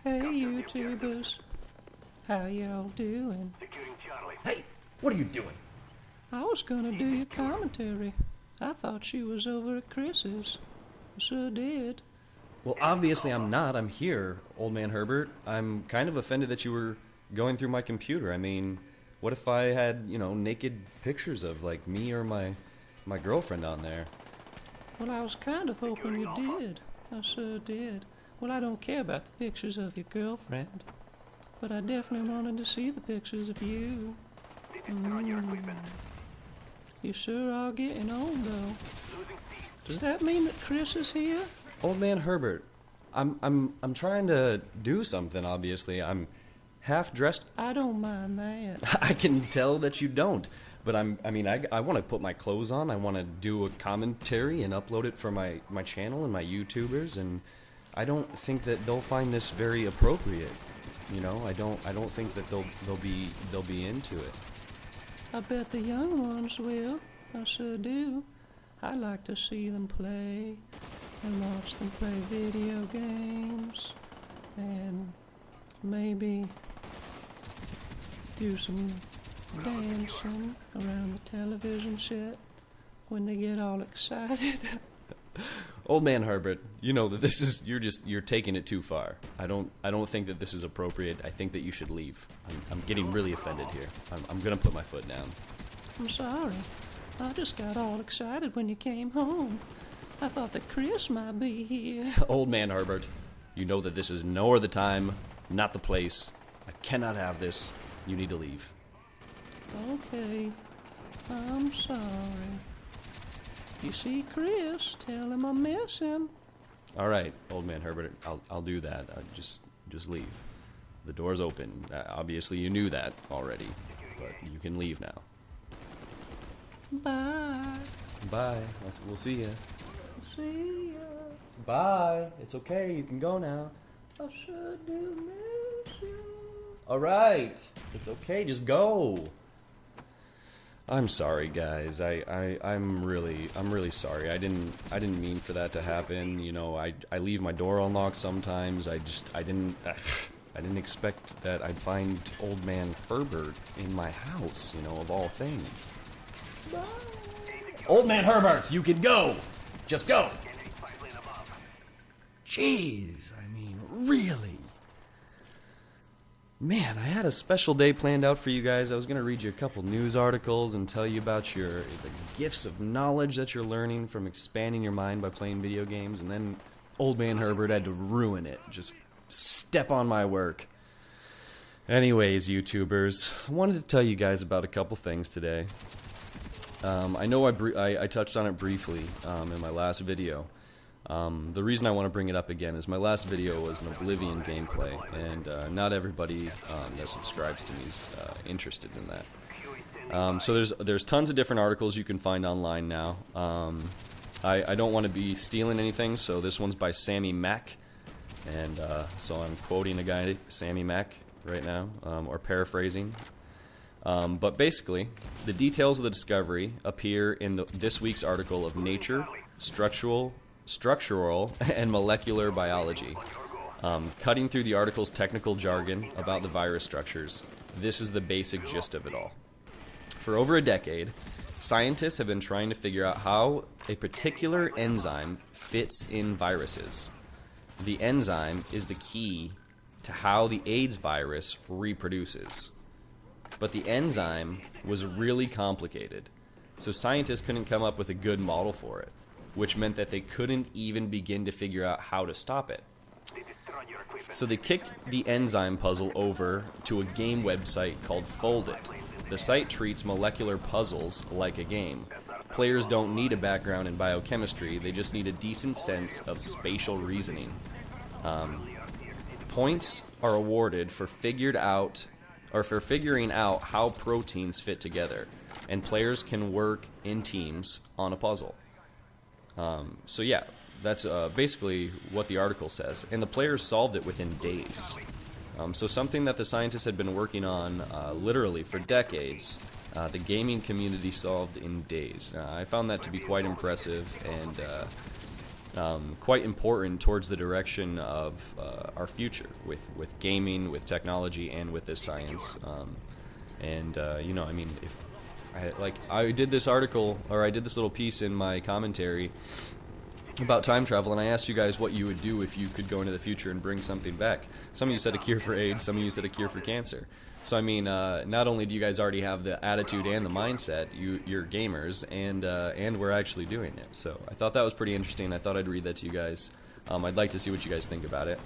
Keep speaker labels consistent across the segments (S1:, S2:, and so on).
S1: Hey YouTubers, how y'all doing?
S2: Hey, what are you doing?
S1: I was gonna do your commentary. I thought she was over at Chris's. I sure did.
S2: Well, obviously I'm not. I'm here, Old Man Herbert. I'm kind of offended that you were going through my computer. I mean, what if I had, naked pictures of, like, me or my girlfriend on there?
S1: Well, I was kind of hoping you did. I sure did. Well, I don't care about the pictures of your girlfriend, but I definitely wanted to see the pictures of you. You sure are getting old, though. Does that mean that Chris is here?
S2: Old Man Herbert, I'm trying to do something, obviously. I'm half dressed.
S1: I don't mind that.
S2: I can tell that you don't. But I want to put my clothes on. I want to do a commentary and upload it for my channel and my YouTubers, and I don't think that they'll find this very appropriate. I don't think that they'll be into it.
S1: I bet the young ones will. I sure do. I like to see them play and watch them play video games and maybe do some dancing around the television set when they get all excited.
S2: Old Man Herbert, you know that this is you're taking it too far. I don't think that this is appropriate. I think that you should leave. I'm getting really offended here. I'm gonna put my foot down.
S1: I'm sorry. I just got all excited when you came home. I thought that Chris might be here.
S2: Old Man Herbert, you know that this is nor the time, not the place. I cannot have this. You need to leave.
S1: Okay. I'm sorry. If you see Chris, tell him I miss him.
S2: All right, Old Man Herbert, I'll do that. Just leave. The door's open. Obviously, you knew that already, but you can leave now.
S1: Bye.
S2: Bye. We'll see ya.
S1: See ya.
S2: Bye. It's okay. You can go now.
S1: I sure do miss you.
S2: All right. It's okay. Just go. I'm sorry, guys. I'm really sorry. I didn't mean for that to happen. I leave my door unlocked sometimes. I didn't expect that I'd find Old Man Herbert in my house, of all things.
S1: Bye.
S2: Old Man Herbert, you can go. Just go. Jeez, really? Man, I had a special day planned out for you guys. I was going to read you a couple news articles and tell you about the gifts of knowledge that you're learning from expanding your mind by playing video games, and then Old Man Herbert had to ruin it. Just step on my work. Anyways, YouTubers, I wanted to tell you guys about a couple things today. I know I touched on it briefly in my last video. The reason I want to bring it up again is my last video was an Oblivion gameplay, and not everybody that subscribes to me is interested in that. So there's tons of different articles you can find online now. I don't want to be stealing anything, so this one's by Sammy Mack, and so I'm quoting a guy, Sammy Mack, right now, or paraphrasing. But basically, the details of the discovery appear in this week's article of Nature, Structural and Molecular Biology. Cutting through the article's technical jargon about the virus structures, this is the basic gist of it all. For over a decade, scientists have been trying to figure out how a particular enzyme fits in viruses. The enzyme is the key to how the AIDS virus reproduces. But the enzyme was really complicated, so scientists couldn't come up with a good model for it, which meant that they couldn't even begin to figure out how to stop it. So they kicked the enzyme puzzle over to a game website called Foldit. The site treats molecular puzzles like a game. Players don't need a background in biochemistry, they just need a decent sense of spatial reasoning. Points are awarded for figuring out how proteins fit together, and players can work in teams on a puzzle. So yeah, that's basically what the article says, and the players solved it within days. So something that the scientists had been working on literally for decades, the gaming community solved in days. I found that to be quite impressive, and quite important towards the direction of our future with gaming, with technology, and with this science. You know, I mean, if I did this article, or I did this little piece in my commentary about time travel, and I asked you guys what you would do if you could go into the future and bring something back. Some of you said a cure for AIDS, some of you said a cure for cancer. So I mean, not only do you guys already have the attitude and the mindset, you're gamers, and we're actually doing it. So I thought that was pretty interesting. I thought I'd read that to you guys. I'd like to see what you guys think about it.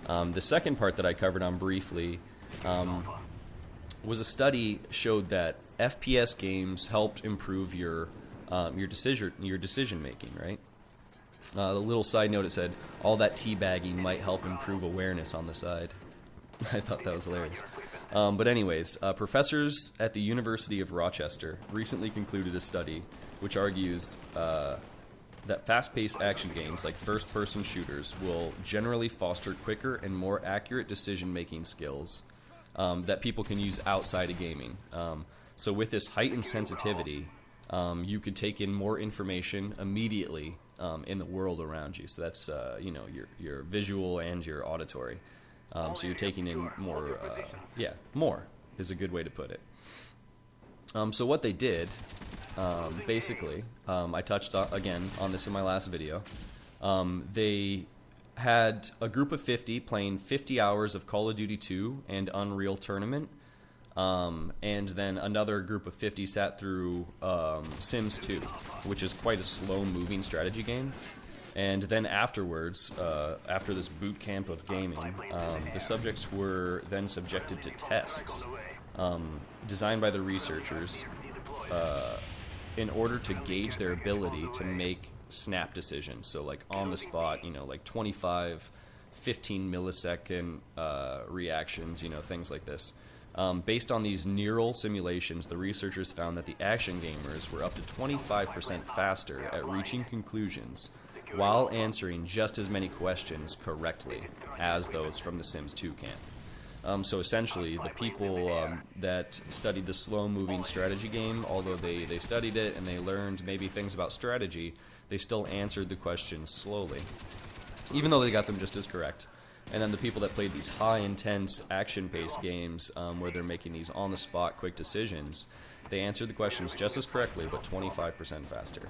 S2: The second part that I covered on briefly was a study showed that FPS games helped improve your decision making, right? The little side note, it said, all that teabagging might help improve awareness on the side. I thought that was hilarious. But anyways, professors at the University of Rochester recently concluded a study which argues that fast-paced action games like first-person shooters will generally foster quicker and more accurate decision-making skills that people can use outside of gaming. So with this heightened sensitivity, you could take in more information immediately in the world around you. So that's you know, your visual and your auditory. So you're taking in more, more is a good way to put it. So what they did, basically, I touched again on this in my last video. They had a group of 50 playing 50 hours of Call of Duty 2 and Unreal Tournament. And then another group of 50 sat through Sims 2, which is quite a slow-moving strategy game. And then afterwards, after this boot camp of gaming, the subjects were then subjected to tests designed by the researchers in order to gauge their ability to make snap decisions. So like on the spot, you know, like 25, 15 millisecond reactions, you know, things like this. Based on these neural simulations, the researchers found that the action gamers were up to 25% faster at reaching conclusions while answering just as many questions correctly as those from the Sims 2 camp. So essentially, the people that studied the slow-moving strategy game, although they studied it and they learned maybe things about strategy, they still answered the questions slowly, even though they got them just as correct. And then the people that played these high-intense, action-paced games where they're making these on-the-spot quick decisions, they answered the questions just as correctly, but 25% faster.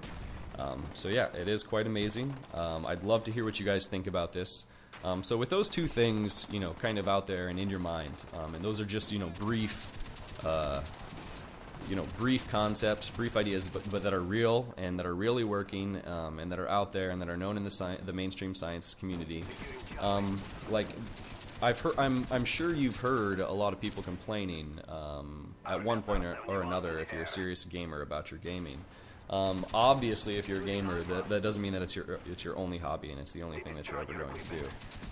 S2: So yeah, it is quite amazing. I'd love to hear what you guys think about this. So with those two things, you know, kind of out there and in your mind, and those are just, you know, brief concepts, brief ideas, but that are real and that are really working, and that are out there and that are known in the mainstream science community. Like I've heard, I'm sure you've heard a lot of people complaining at one point or another, if you're a serious gamer, about your gaming. Obviously, if you're a gamer, that doesn't mean that it's your only hobby and it's the only thing that you're ever going to do.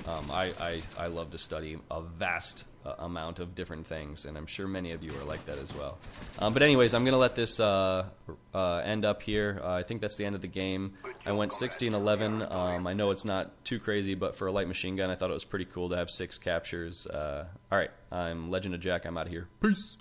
S2: I love to study a vast amount of different things, and I'm sure many of you are like that as well. But anyways, I'm gonna let this end up here. I think that's the end of the game. I went 60-11. I know it's not too crazy, but for a light machine gun, I thought it was pretty cool to have 6 captures. All right, I'm Legend of Jack. I'm out of here. Peace.